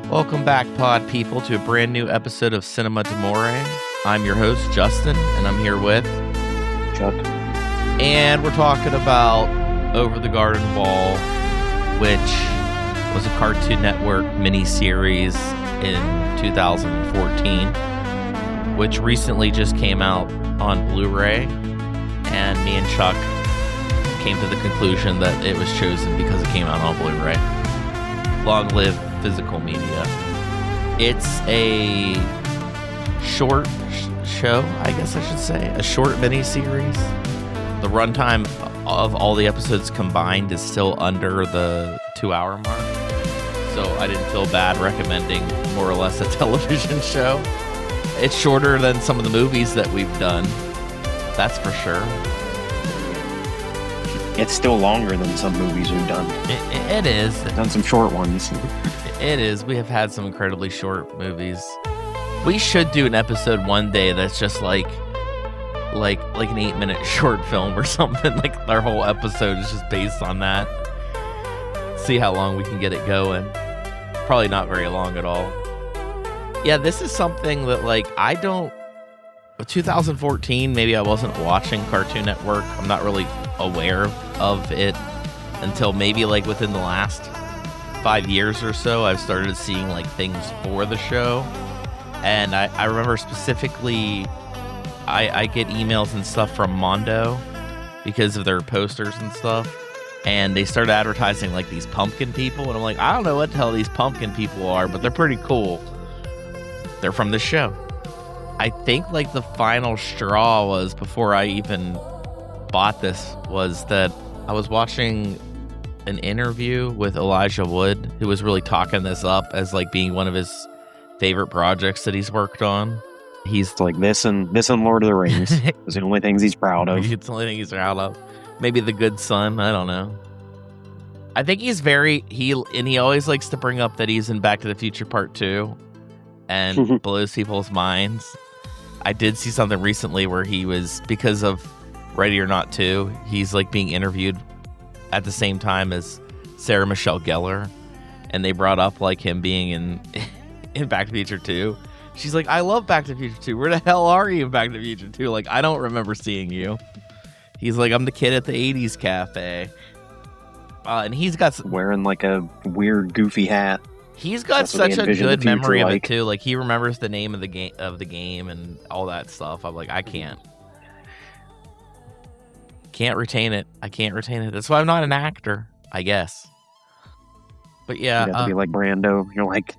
Welcome back, pod people, to a brand new episode of Cinema D'Amore. I'm your host, Justin, and I'm here with Chuck. And we're talking about Over the Garden Wall, which was a Cartoon Network miniseries in 2014, which recently just came out on Blu-ray, and me and Chuck came to the conclusion that it was chosen because it came out on Blu-ray. Long live physical media. It's a short show, I guess I should say. A short miniseries. The runtime of all the episodes combined is still under the 2-hour mark. So I didn't feel bad recommending more or less a television show. It's shorter than some of the movies that we've done. That's for sure. It's still longer than some movies we've done. It is. We've done some short ones. It is. We have had some incredibly short movies. We should do an episode one day that's just like an 8-minute short film or something. Like our whole episode is just based on that. See how long we can get it going. Probably not very long at all. Yeah, this is something that 2014, maybe I wasn't watching Cartoon Network. I'm not really aware of it until maybe within the last 5 years or so. I've started seeing things for the show, and I remember specifically I get emails and stuff from Mondo because of their posters and stuff, and they started advertising these pumpkin people, and I'm like, I don't know what the hell these pumpkin people are, but they're pretty cool. They're from the show. I think the final straw was, before I even bought this, was that I was watching an interview with Elijah Wood, who was really talking this up as being one of his favorite projects that he's worked on. He's like this and Lord of the Rings. It's the only things he's proud of. It's the only thing he's proud of. Maybe The Good Son. I don't know. I think he's he always likes to bring up that he's in Back to the Future Part 2 and blows people's minds. I did see something recently where he was, because of Ready or Not 2, he's being interviewed at the same time as Sarah Michelle Gellar, and they brought up him being in Back to the Future 2. She's like, I love Back to the Future 2. Where the hell are you in Back to the Future 2? I don't remember seeing you. He's like, I'm the kid at the 80s cafe. And he's got wearing a weird goofy hat. He's got such a good memory of it too. He remembers the name of the game and all that stuff. I'm like, I can't retain it. I can't retain it. That's why I'm not an actor, I guess. But yeah, you have to be like Brando. You're like,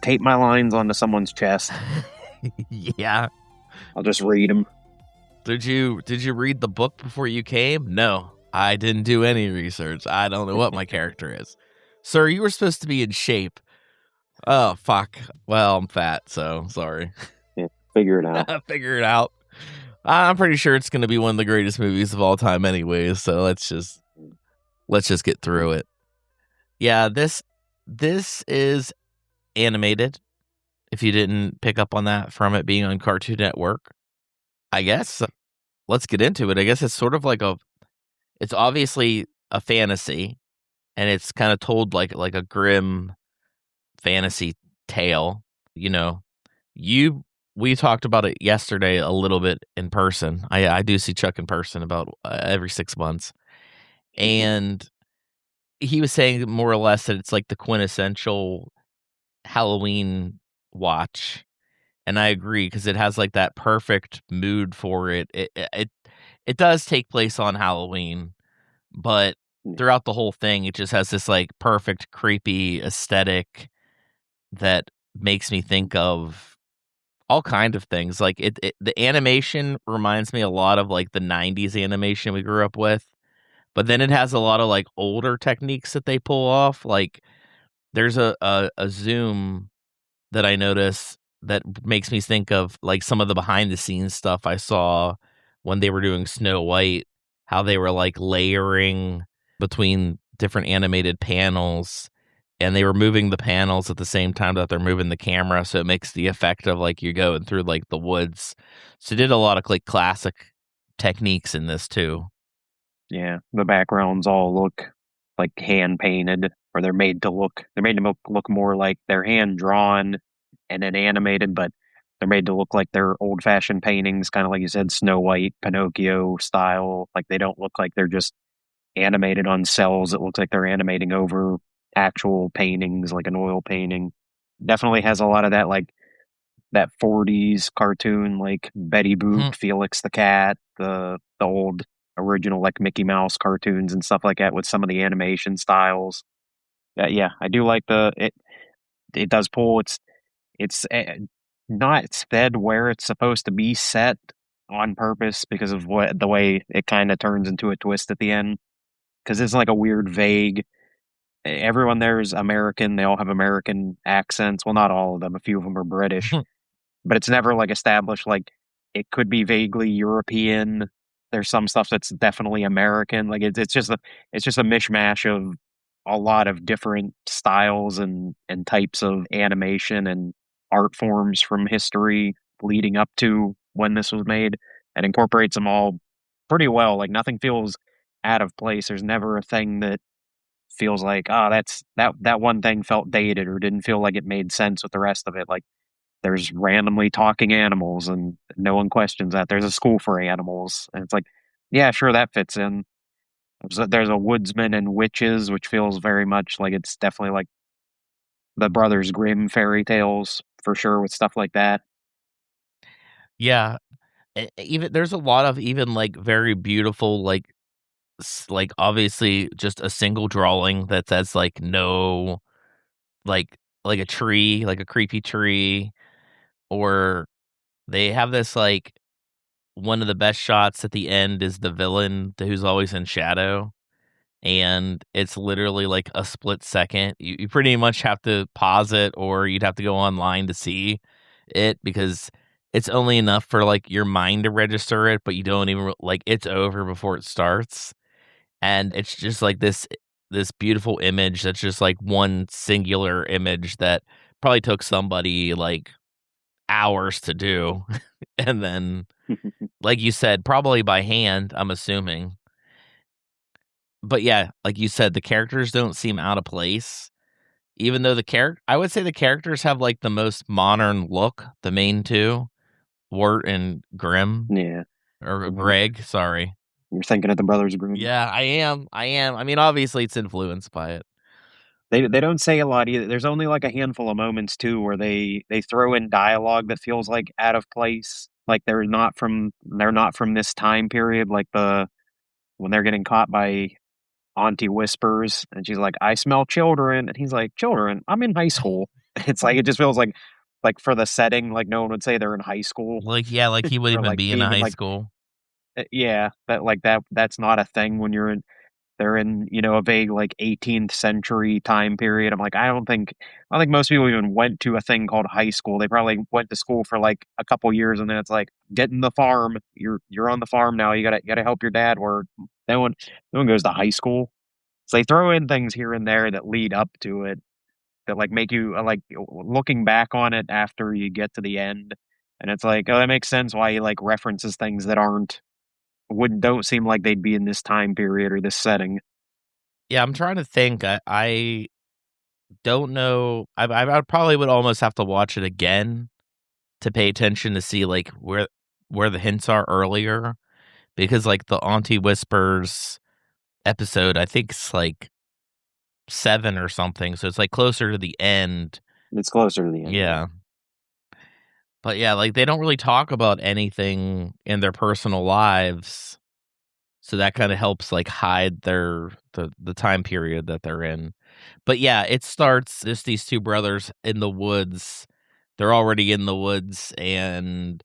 tape my lines onto someone's chest. Yeah, I'll just read them. Did you read the book before you came? No, I didn't do any research. I don't know what my character is. Sir, you were supposed to be in shape. Oh, fuck. Well, I'm fat, so sorry. Yeah, figure it out. Figure it out. I'm pretty sure it's going to be one of the greatest movies of all time anyways, so let's just get through it. Yeah, this is animated, if you didn't pick up on that from it being on Cartoon Network. I guess let's get into it. I guess it's sort of it's obviously a fantasy, and it's kind of told like a grim fantasy tale. We talked about it yesterday a little bit in person. I do see Chuck in person about every 6 months, and he was saying more or less that it's the quintessential Halloween watch, and I agree, because it has that perfect mood for it. It does take place on Halloween, but throughout the whole thing, it just has this perfect creepy aesthetic that makes me think of all kind of things. The animation reminds me a lot of the 90s animation we grew up with, but then it has a lot of older techniques that they pull off. There's a zoom that I notice that makes me think of some of the behind the scenes stuff I saw when they were doing Snow White, how they were layering between different animated panels, and they were moving the panels at the same time that they're moving the camera, so it makes the effect of you're going through the woods. So they did a lot of classic techniques in this too. Yeah, the backgrounds all look hand painted. where they're made to look more like they're hand drawn and then animated, but they're made to look like they're old fashioned paintings, kind of like you said, Snow White, Pinocchio style. Like they don't look like they're just animated on cells. It looks like they're animating over actual paintings, like an oil painting. Definitely has a lot of that, like that 40s cartoon, like Betty Boop, Mhm. Felix the Cat, the old original like Mickey Mouse cartoons and stuff like that with some of the animation styles. Yeah, I do like the it. It does pull. It's not set where it's supposed to be set on purpose because of what the way it kind of turns into a twist at the end. Because it's like a weird, vague. Everyone there is American. They all have American accents. Well, not all of them. A few of them are British, but it's never like established like it could be vaguely European. There's some stuff that's definitely American. Like it's just a mishmash of a lot of different styles and types of animation and art forms from history leading up to when this was made, and incorporates them all pretty well. Like nothing feels out of place. There's never a thing that feels like, oh, that one thing felt dated or didn't feel like it made sense with the rest of it. Like there's randomly talking animals and no one questions that. There's a school for animals, and it's like, yeah, sure, that fits in. There's a woodsman and witches, which feels very much like it's definitely like the Brothers Grimm fairy tales for sure with stuff like that. Yeah, even there's a lot of even, like, very beautiful, like, obviously, just a single drawing that says, like, no like a tree, like a creepy tree, or they have this, like one of the best shots at the end is the villain who's always in shadow, and it's literally, like, a split second. You pretty much have to pause it, or you'd have to go online to see it because it's only enough for, like, your mind to register it, but you don't even like, it's over before it starts. And it's just like this beautiful image that's just like one singular image that probably took somebody like hours to do. And then, like you said, probably by hand, I'm assuming. But yeah, like you said, the characters don't seem out of place. Even though I would say the characters have like the most modern look, the main two, Wirt and Grimm, Yeah, or mhm. Greg, sorry. You're thinking of the Brothers Grimm. Yeah, I am. I am. I mean, obviously it's influenced by it. They don't say a lot either. There's only like a handful of moments too where they throw in dialogue that feels like out of place. Like they're not from this time period. Like when they're getting caught by Auntie Whispers and she's like, "I smell children," and he's like, "Children? I'm in high school." It's like it just feels like for the setting, like no one would say they're in high school Like, yeah, like he would or even like be in a being in high like school. yeah, that's not a thing when they're in, a vague like 18th century time period. I don't think most people even went to a thing called high school. They probably went to school for like a couple years and then it's like, get in the farm. You're on the farm now. You gotta help your dad work. No one goes to high school. So they throw in things here and there that lead up to it that like make you like looking back on it after you get to the end. And it's like, oh, that makes sense why he like references things that don't seem like they'd be in this time period or this setting. Yeah, I'm trying to think. I don't know. I probably would almost have to watch it again to pay attention to see like where the hints are earlier because like the Auntie Whispers episode, I think it's like 7 or something, so it's like closer to the end. It's closer to the end, yeah. Yeah. But yeah, like they don't really talk about anything in their personal lives. So that kinda helps, like, hide the time period that they're in. But, yeah, it starts just these 2 brothers in the woods. They're already in the woods and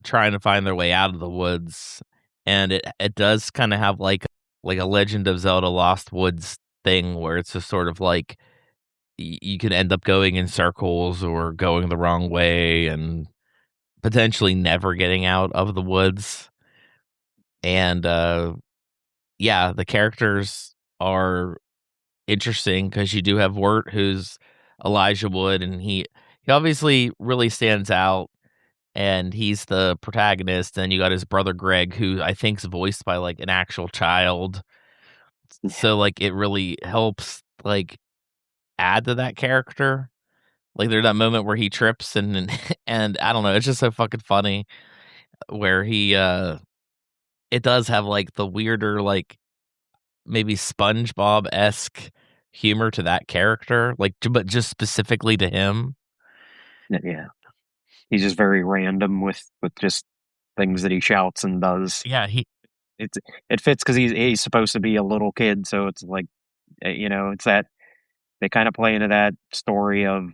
trying to find their way out of the woods, and it does kinda have, like a Legend of Zelda: Lost Woods thing where it's just sort of like you could end up going in circles or going the wrong way and potentially never getting out of the woods, and, yeah, the characters are interesting because you do have Wirt, who's Elijah Wood, and he obviously really stands out, and he's the protagonist. And you got his brother Greg, who I think's voiced by like an actual child. Yeah. So like it really helps. Like add to that character. Like, there's that moment where he trips and and I don't know, it's just so fucking funny where it does have, like, the weirder, like, maybe SpongeBob-esque humor to that character, like, but just specifically to him. Yeah, he's just very random with just things that he shouts and does. Yeah, It's it fits because he's supposed to be a little kid, so it's like, it's that they kind of play into that story of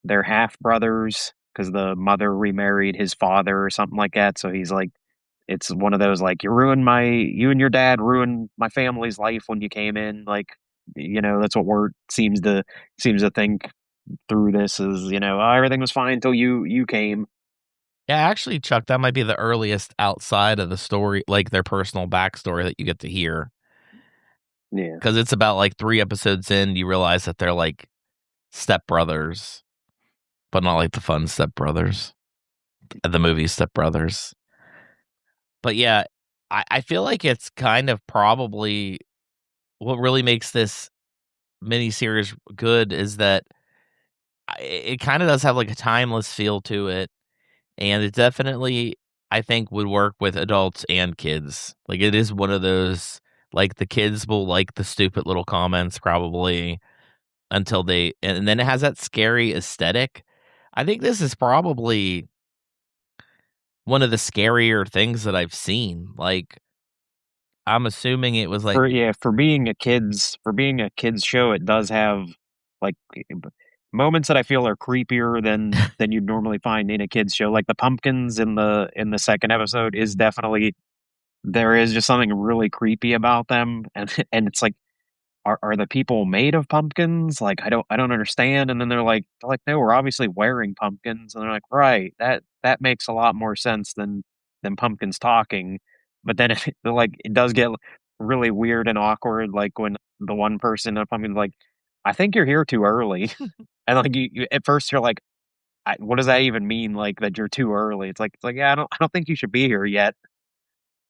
they're half brothers because the mother remarried his father or something like that. So he's like, it's one of those like you and your dad ruined my family's life when you came in. Like, that's what Wirt seems to think through this is, oh, everything was fine until you came. yeah, actually, Chuck, that might be the earliest outside of the story, like, their personal backstory that you get to hear, Yeah. because it's about, like, 3 episodes in, you realize that they're, like, stepbrothers, but not like the fun stepbrothers, the movie Stepbrothers. But yeah, I feel like it's kind of probably what really makes this miniseries good is that it kind of does have like a timeless feel to it, and it definitely I think would work with adults and kids. Like it is one of those like the kids will like the stupid little comments probably until they and then it has that scary aesthetic. I think this is probably one of the scarier things that I've seen. Like I'm assuming it was like For being a kids show, it does have like moments that I feel are creepier than you'd normally find in a kids show. Like the pumpkins in the second episode is definitely there is just something really creepy about them, and and it's like are the people made of pumpkins? Like, I don't understand. And then they're like, no, we're obviously wearing pumpkins. And they're like, right, that makes a lot more sense than pumpkins talking. But then it does get really weird and awkward, like when the one person in a pumpkin's like, I think you're here too early. And like you at first you're like, what does that even mean? Like that you're too early? It's like, yeah, I don't think you should be here yet.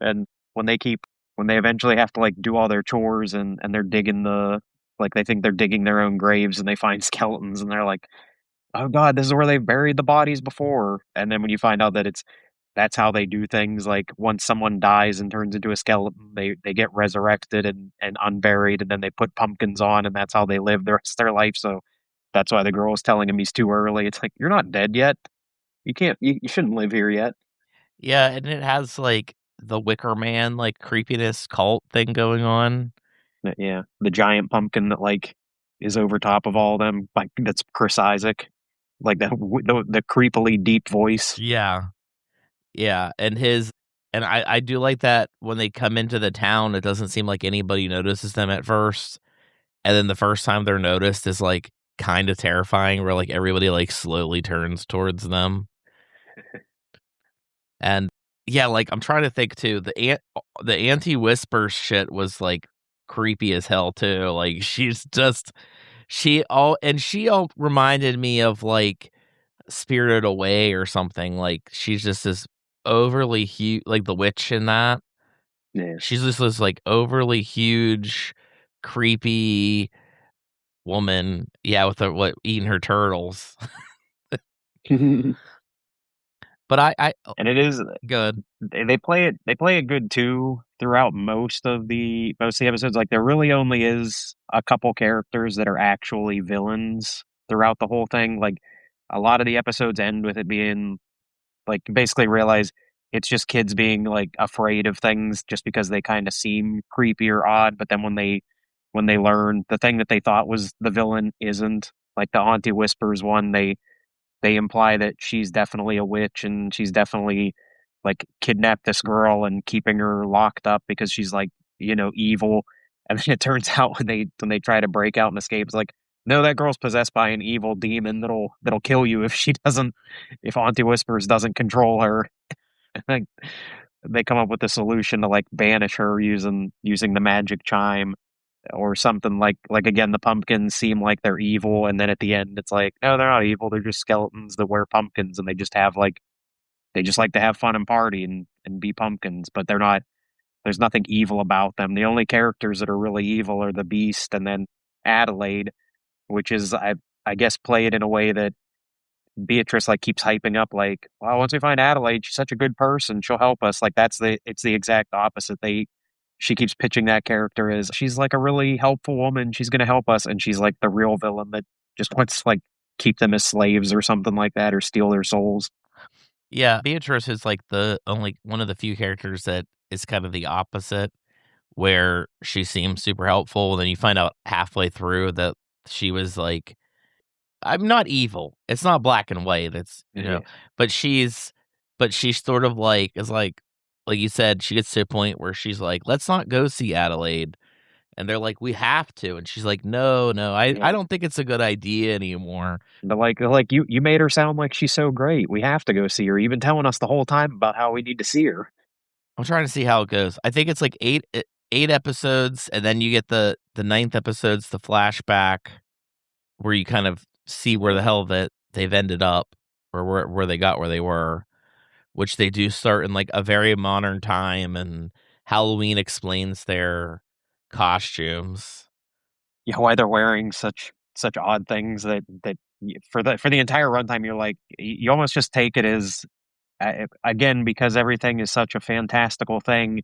And when they keep when they eventually have to, like, do all their chores and they're digging they think they're digging their own graves and they find skeletons and they're like, "Oh god, this is where they've buried the bodies before." And then when you find out that that's how they do things, like, once someone dies and turns into a skeleton, they get resurrected and unburied, and then they put pumpkins on, and that's how they live the rest of their life, so that's why the girl is telling him he's too early. It's like, "You're not dead yet. You shouldn't live here yet." yeah, and it has like the Wicker Man like creepiness cult thing going on. Yeah, the giant pumpkin that, like, is over top of all of them, like, that's Chris Isaac, like, the creepily deep voice. Yeah. Yeah, and his and I do like that when they come into the town, it doesn't seem like anybody notices them at first, and then the first time they're noticed is, like, kinda terrifying where, like, everybody, like, slowly turns towards them, and yeah, like, I'm trying to think too, the anti-whisper shit was, like, creepy as hell too, like, she all reminded me of, like, Spirited Away or something, like, she's just this overly huge like, the witch in that. Yeah. She's just this, like, overly huge, creepy woman, yeah, with eating her turtles. And But I oh, it is good. they play it good too throughout most of the episodes, like, there really only is a couple characters that are actually villains throughout the whole thing, like, a lot of the episodes end with it being like, you basically realize it's just kids being, like, afraid of things just because they kinda seem creepy or odd, but then when they learn the thing that they thought was the villain isn't. Like, the Auntie Whispers one, they imply that she's definitely a witch and she's definitely, like, kidnapped this girl and keeping her locked up because she's, like, evil, and then it turns out when they try to break out and escape, it's like, "No, that girl's possessed by an evil demon that'll kill you if Auntie Whispers doesn't control her." Like, they come up with a solution to, like, banish her using the magic chime or something again, the pumpkins seem like they're evil, and then at the end, it's like, "No, they're not evil, they're just skeletons that wear pumpkins, and they just like to have fun and party and be pumpkins, but there's nothing evil about them." The only characters that are really evil are the Beast and then Adelaide, which is I guess played in a way that Beatrice like keeps hyping up like, well, once we find Adelaide, she's such a good person, she'll help us. Like it's the exact opposite. She keeps pitching that character as she's like a really helpful woman, she's gonna help us, and she's like the real villain that just wants to like keep them as slaves or something like that or steal their souls. Yeah, Beatrice is, like, the only one of the few characters that is kind of the opposite, where she seems super helpful, and then you find out halfway through that she was, like I'm not evil. It's not black and white, it's Yeah. but she's sort of like is like you said, she gets to a point where she's like, "Let's not go see Adelaide," and they're like, "We have to," and she's like, "No, no, I Yeah. don't think it's a good idea anymore." But like you made her sound like she's so great. We have to go see her. You've been telling us the whole time about how we need to see her. I'm trying to see how it goes. I think it's like 8 episodes, and then you get the ninth episode's the flashback where you kind of see where the hell that they've ended up or where they got where they were, which they do start in, like, a very modern time, and Halloween explains their costumes. Yeah, why they're wearing such odd things for the entire runtime, you're like you almost just take it as again because everything is such a fantastical thing.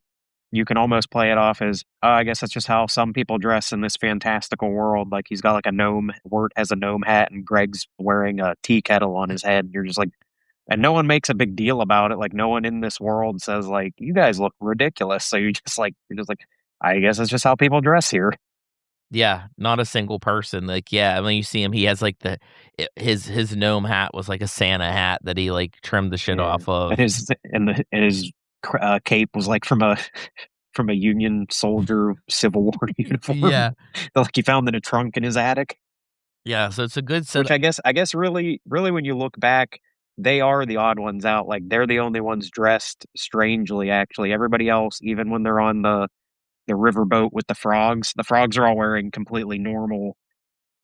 You can almost play it off as, oh, I guess that's just how some people dress in this fantastical world. Like he's got like a gnome. Wirt has a gnome hat, and Greg's wearing a tea kettle on his head. And you're just like, and no one makes a big deal about it. Like no one in this world says like, you guys look ridiculous. So you're just like, I guess it's just how people dress here. Yeah, not a single person, like, yeah, when you see him, he has, like, his gnome hat was like a Santa hat that he, like, trimmed the shit Yeah, off of. and his cape was like from a from a Union soldier Civil War uniform, Yeah. like he found in a trunk in his attic. Yeah, so it's a good set. Which I guess really when you look back, they are the odd ones out. Like they're the only ones dressed strangely. Actually, everybody else, even when they're on the riverboat with the frogs are all wearing completely normal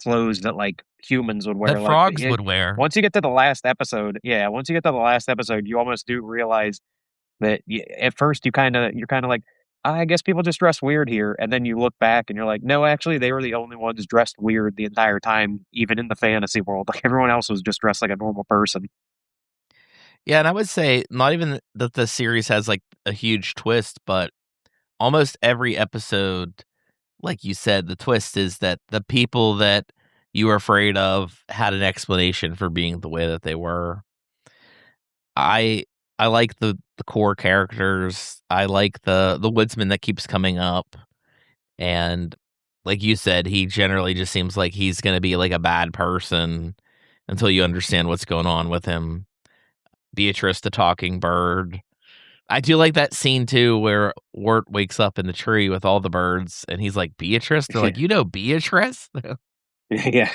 clothes that like humans would That wear. Like frogs would wear. once you get to the last episode, yeah, once you get to the last episode, you almost do realize that at first you're kind of like, I guess people just dress weird here, and then you look back and you're like, no, actually, they were the only ones dressed weird the entire time, even in the fantasy world. Like everyone else was just dressed like a normal person. Yeah, and I would say not even that the series has, like, a huge twist, but almost every episode, like you said, the twist is that the people that you were afraid of had an explanation for being the way that they were. I I like the core characters. I like the woodsman that keeps coming up, and like you said, he generally just seems like he's gonna be, like, a bad person until you understand what's going on with him. Beatrice the talking bird. I do like that scene too where Wirt wakes up in the tree with all the birds, and he's like, "Beatrice?" They're like, "You know Beatrice?" Yeah,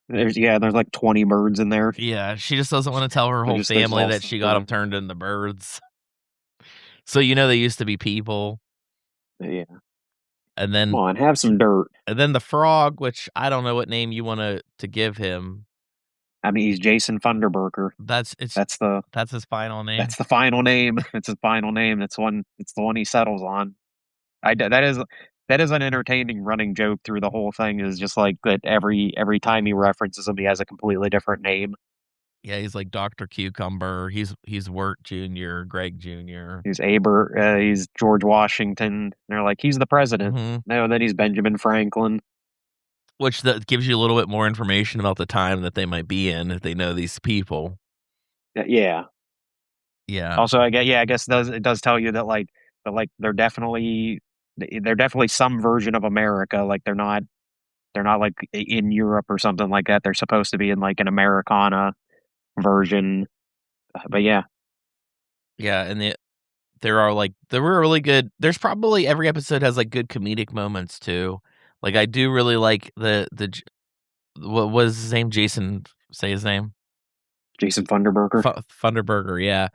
there's like 20 birds in there. Yeah, she just doesn't wanna tell her whole They're just family all that she got them turned into birds. So, they used to be people. yeah. And Come then on, have some dirt. the frog, which I don't know what name you wanna to give him. I mean, he's Jason Funderburker. That's it's That's the that's his final name. that's the final name. It's his final name. It's the one he settles on. That is an entertaining running joke through the whole thing. Is just like that every time he references him, he has a completely different name. Yeah, he's like Doctor Cucumber. He's Wirt Jr., Greg Jr. He's George Washington. They're like he's the president. Mhm. No, then he's Benjamin Franklin. Which that gives you a little bit more information about the time that they might be in if they know these people. Yeah. Yeah. Also, I guess it does tell you that like they're definitely some version of America. Like they're not like in Europe or something like that. They're supposed to be in like an Americana version. But yeah, Yeah, and there were really good there's probably every episode has, like, good comedic moments too. Like, I do really like the j what was his name? Jason say his name? Jason Funderburker. Funderburger, yeah.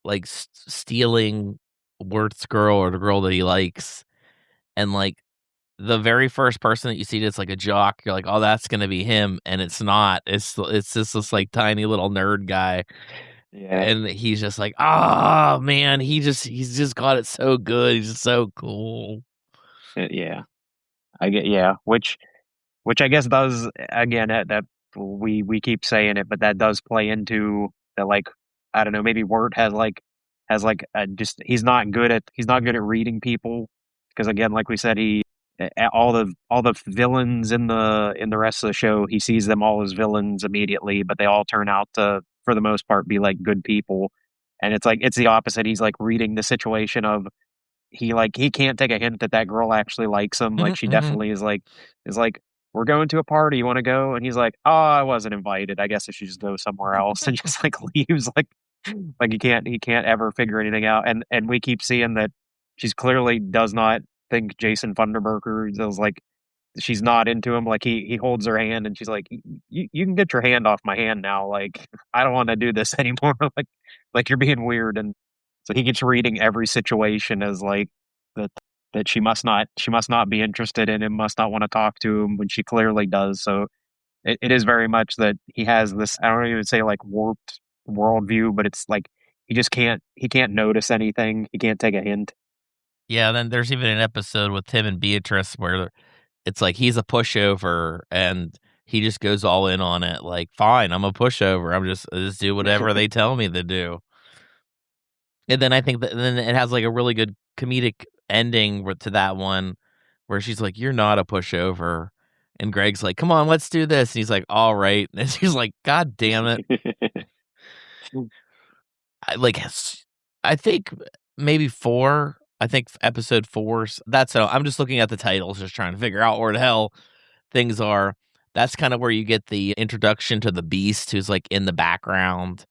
Like, stealing Wirt's girl or the girl that he likes, and, like, the very first person that you see that's, like, a jock, you're like, "Oh, that's gonna be him," and it's not. It's just this, like, tiny little nerd guy, Yeah, and he's just like, "Ah, man," he's just got it so good, he's just so cool. yeah. I get yeah. Which which I guess does again that we keep saying it, but that does play into that like I don't know, maybe Wirt has like just he's not good at reading people because again, like we said, all the villains in the rest of the show, he sees them all as villains immediately, but they all turn out to for the most part be like good people. And it's like it's the opposite. He's like reading the situation of he can't take a hint that that girl actually likes him. Like she definitely is like we're going to a party. You want to go? And he's like, oh, I wasn't invited. I guess I should just go somewhere else and just like leaves. Like he can't ever figure anything out. And we keep seeing that she's clearly does not think Jason Funderburker is like she's not into him. Like he holds her hand and she's like, you can get your hand off my hand now. Like I don't want to do this anymore. Like you're being weird. And so he gets reading every situation as like that that she must not be interested in him, must not want to talk to him when she clearly does. So it is very much that he has this I don't even say like warped worldview, but it's like he can't notice anything. He can't take a hint. Yeah, then there's even an episode with Tim and Beatrice where it's like he's a pushover and he just goes all in on it. Like, fine, I'm a pushover. I just do whatever they tell me to do. And then I think that then it has like a really good comedic ending to that one where she's like, "You're not a pushover," and Greg's like, "Come on, let's do this." And he's like, "All right," and she's like, "God damn it!" I like, I think maybe four. I think episode four. That's how I'm just looking at the titles, just trying to figure out where the hell things are. That's kind of where you get the introduction to the beast, who's like in the background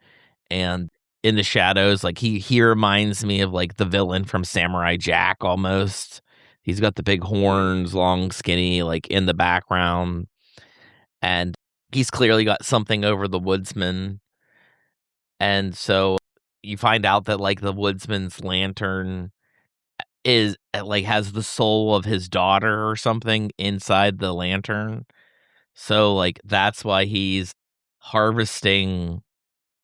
and in the shadows. Like he reminds me of like the villain from Samurai Jack almost. He's got the big horns, long, skinny, like in the background, and he's clearly got something over the Woodsman. And so you find out that like the Woodsman's lantern is like has the soul of his daughter or something inside the lantern. So like that's why he's harvesting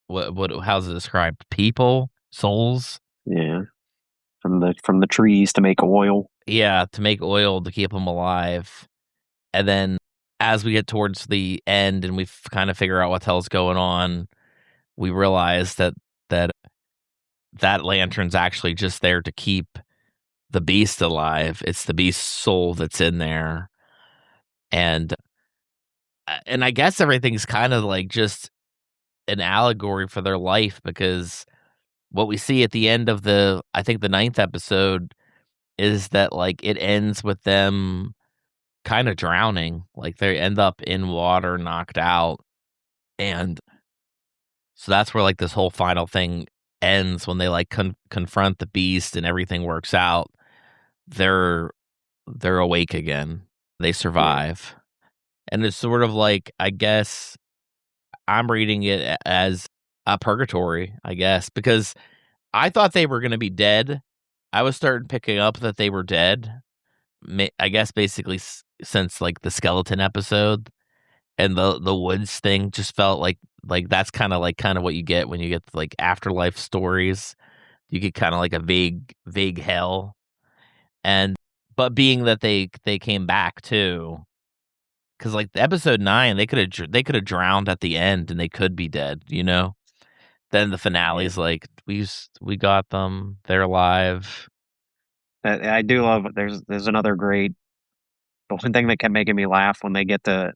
what how's it described? People, souls? Yeah, from the trees to make oil. Yeah, to make oil to keep them alive. And then as we get towards the end and we kind of figure out what the hell's going on, we realize that that lantern's actually just there to keep the beast alive. It's the beast's soul that's in there. And I guess everything's kind of like just an allegory for their life because what we see at the end of I think the ninth episode is that like it ends with them kind of drowning. Like they end up in water, knocked out. And so that's where like this whole final thing ends when they like confront the beast and everything works out. They're they're awake again. They Yeah, survive. And it's sort of like I guess I'm reading it as a purgatory, I guess, because I thought they were going to be dead. I was starting picking up that they were dead. I guess basically since like the skeleton episode and the woods thing just felt like that's kind of what you get when you get like afterlife stories. You get kind of like a vague hell, and but being that they came back too, because like the episode 9 they could have drowned at the end and they could be dead, you know. Then the yeah. finale's like we got them, they're alive. I do love. There's another great. The one thing that kept making me laugh when they get to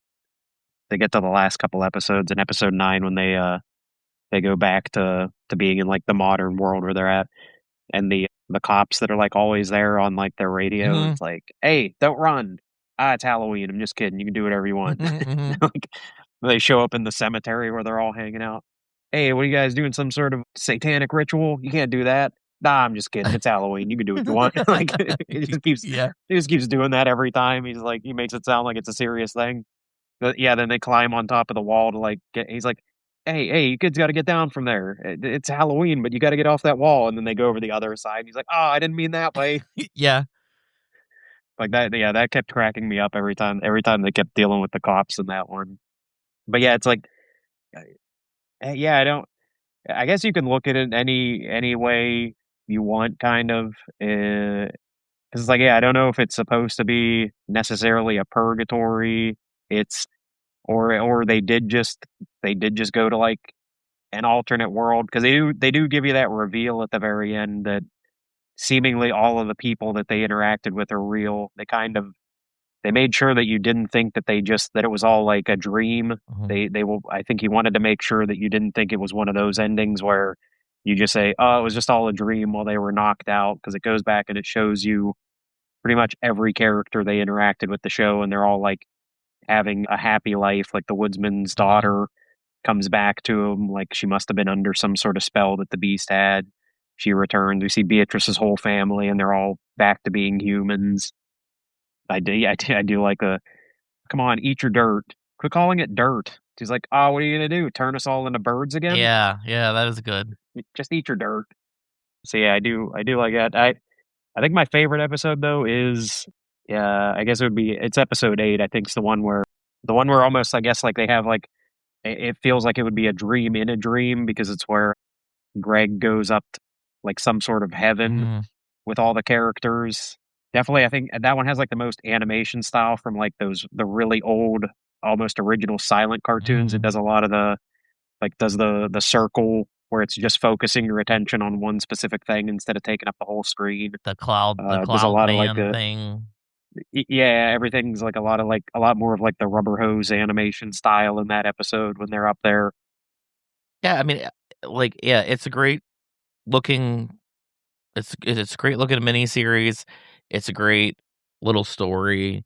the last couple episodes in episode 9 when they go back to being in like the modern world where they're at and the cops that are like always there on like their radio. Mhm. It's like, hey, don't run. Ah, it's Halloween. I'm just kidding. You can do whatever you want. Mhm, mhm. Like they show up in the cemetery where they're all hanging out. Hey, what are you guys doing? Some sort of satanic ritual? You can't do that. Nah, I'm just kidding. It's Halloween. You can do what you want. Like Yeah. he just keeps doing that every time. He's like he makes it sound like it's a serious thing. But yeah, then they climb on top of the wall to like get. He's like, hey, you kids got to get down from there. It's Halloween, but you got to get off that wall. And then they go over the other side. And he's like, oh, I didn't mean that way. Yeah. Like that. Yeah, that kept cracking me up every time. Every time they kept dealing with the cops in that one. But yeah, it's like, yeah, I don't. I guess you can look at it any way you want, kind of. 'Cause it's like, yeah, I don't know if it's supposed to be necessarily a purgatory It's or they did just go to like an alternate world because they do give you that reveal at the very end that seemingly all of the people that they interacted with are real. They made sure that you didn't think that it was all like a dream. Mhm. They will I think he wanted to make sure that you didn't think it was one of those endings where you just say, "Oh, it was just all a dream," while they were knocked out, because it goes back and it shows you pretty much every character they interacted with the show, and they're all like having a happy life. Like the Woodsman's Mhm. daughter comes back to him, like she must have been under some sort of spell that the beast had. She returns. We see Beatrice's whole family, and they're all back to being humans. I do like a come on, eat your dirt. Quit calling it dirt. She's like, oh, what are you gonna do? Turn us all into birds again? Yeah, yeah, that is good. Just eat your dirt. So yeah, I do like that. I think my favorite episode though is I guess it's episode 8. I think it's the one where almost I guess like they have like it feels like it would be a dream in a dream because it's where Greg goes up to like some sort of heaven Mhm. with all the characters. Definitely, I think that one has like the most animation style from like the really old, almost original silent cartoons. It Mhm. does a lot of does the circle where it's just focusing your attention on one specific thing instead of taking up the whole screen. The Does a cloud lot of like man thing. yeah, everything's like a lot more of like the rubber hose animation style in that episode when they're up there. Yeah, I mean, yeah, it's a great looking it's a great looking miniseries. It's a great little story.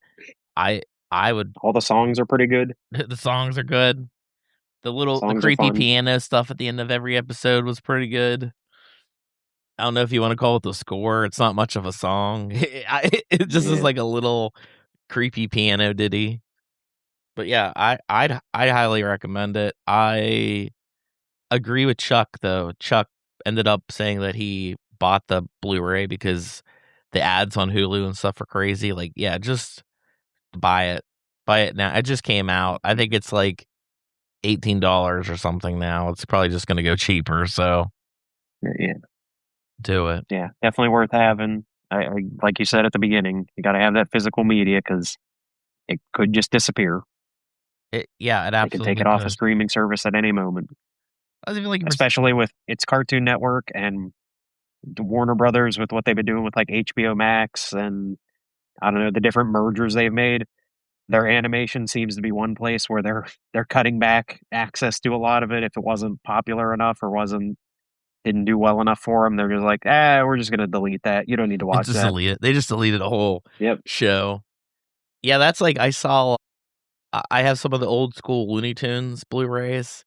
I I would All the songs are pretty good. the songs are good. The Songs are creepy fun. piano stuff at the end of every episode was pretty good. I don't know if you wanna call it the score, it's not much of a song. It just is Yeah. like a little creepy piano ditty. But yeah, I'd highly recommend it. I agree with Chuck, though. Chuck ended up saying that he bought the Blu-ray because the ads on Hulu and stuff are crazy. Like, yeah, just buy it. Buy it now. It just came out. I think it's like $18 or something now. It's probably just gonna go cheaper, so Yeah. do it. Yeah, definitely worth having. I like you said at the beginning, you gotta have that physical media because it could just disappear. It They could take absolutely it off a could. streaming service at any moment, I was even looking for especially with its Cartoon Network and the Warner Brothers with what they've been doing with, like, HBO Max and, I don't know, the different mergers they've made. Their animation seems to be one place where they're cutting back access to a lot of it if it wasn't popular enough or didn't do well enough for them. They're just like, we're just gonna delete that. You don't need to it watch just that." delete it. They just deleted a whole Yep. show. Yeah, that's like I saw I have some of the old school Looney Tunes Blu-rays,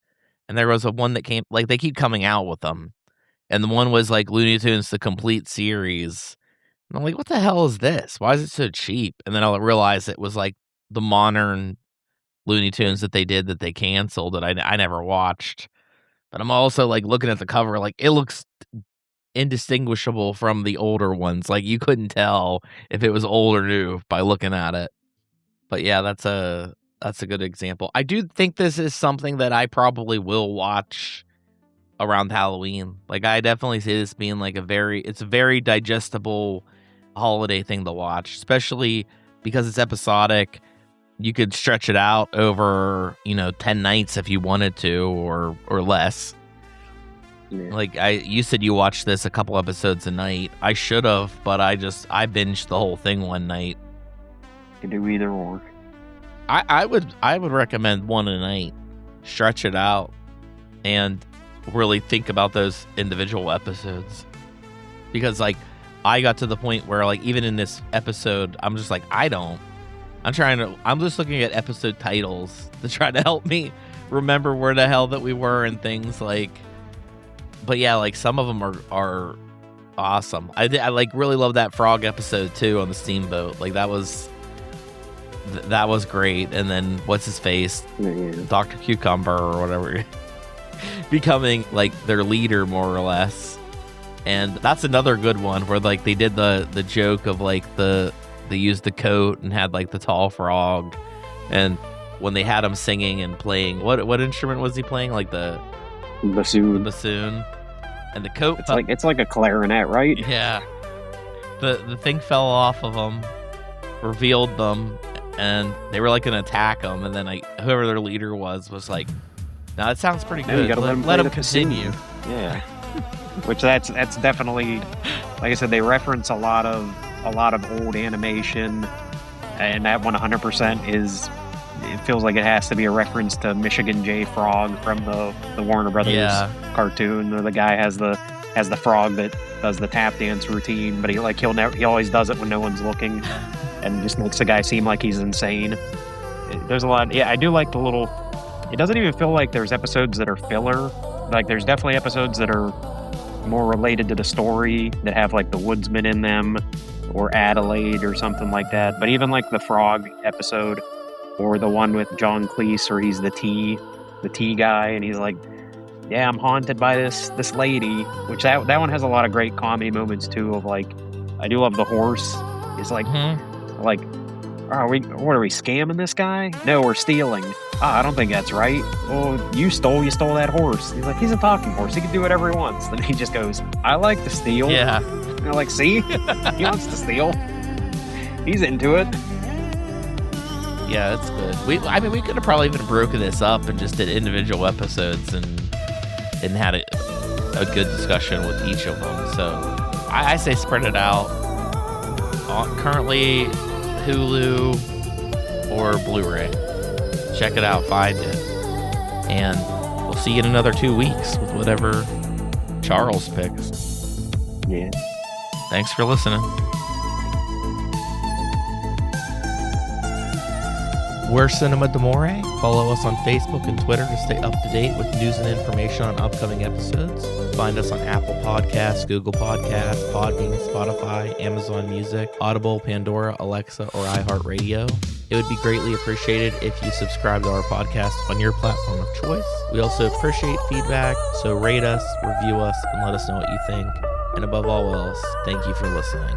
and there was a one that came like, they keep coming out with them, and the one was, like, Looney Tunes: The Complete Series, and I'm like, "What the hell is this? Why is it so cheap?" And then I realized it was, like, the modern Looney Tunes that they did that they canceled that I never watched, but I'm also, like, looking at the cover, like, it looks indistinguishable from the older ones, like, you couldn't tell if it was old or new by looking at it. But yeah, that's a good example. I do think this is something that I probably will watch around Halloween. Like, I definitely see this being like it's a very digestible holiday thing to watch, especially because it's episodic. You could stretch it out over, 10 nights if you wanted to or less. Yeah. Like you said you watched this a couple episodes a night. I should have, but I binged the whole thing one night. Could do either or. I would recommend one a night. Stretch it out and really think about those individual episodes. Because like I got to the point where like even in this episode, I'm just like, I'm just looking at episode titles to try to help me remember where the hell that we were and things like. But yeah, like some of them are awesome. I like really love that frog episode too on the steamboat. Like that was great. And then what's his face, Yeah. Dr. Cucumber or whatever, becoming like their leader more or less. And that's another good one where like they did the joke of like they used the coat and had like the tall frog, and when they had him singing and playing, what instrument was he playing? Like the Bassoon. bassoon, and the coat. It's like a clarinet, right? Yeah, the thing fell off of him, revealed them, and they were like gonna attack them, and then like whoever their leader was like, "No, that sounds pretty No, you good. gotta Let them them continue." Yeah. Which that's definitely, like I said, they reference a lot of old animation, and that 100% is. It feels like it has to be a reference to Michigan J. Frog from the Warner Brothers cartoon. Where the guy has the frog that does the tap dance routine, but he always does it when no one's looking, and just makes the guy seem like he's insane. There's a lot. Yeah, I do like the little. It doesn't even feel like there's episodes that are filler. Like there's definitely episodes that are more related to the story that have like the Woodsman in them, or Adelaide or something like that. But even like the frog episode, or the one with John Cleese where he's the tea guy, and he's like, "Yeah, I'm haunted by this lady," which that one has a lot of great comedy moments too. Of like, I do love the horse. He's like, like, what are we scamming this guy? No, we're stealing. I don't think that's right. Well, you stole that horse. He's like, he's a talking horse. He can do whatever he wants. Then he just goes, "I like to steal." Yeah. And they're like, see? He wants to steal. He's into it. Yeah, that's good. We could have probably even broken this up and just did individual episodes and had a good discussion with each of them. So I say spread it out. Currently, Hulu or Blu-ray. Check it out, find it. And we'll see you in another 2 weeks with whatever Charles picks. Yeah. Thanks for listening. We're Cinema D'Amore. Follow us on Facebook and Twitter to stay up to date with news and information on upcoming episodes. Find us on Apple Podcasts, Google Podcasts, Podbean, Spotify, Amazon Music, Audible, Pandora, Alexa, or iHeartRadio. It would be greatly appreciated if you subscribe to our podcast on your platform of choice. We also appreciate feedback, so rate us, review us, and let us know what you think. And above all else, thank you for listening.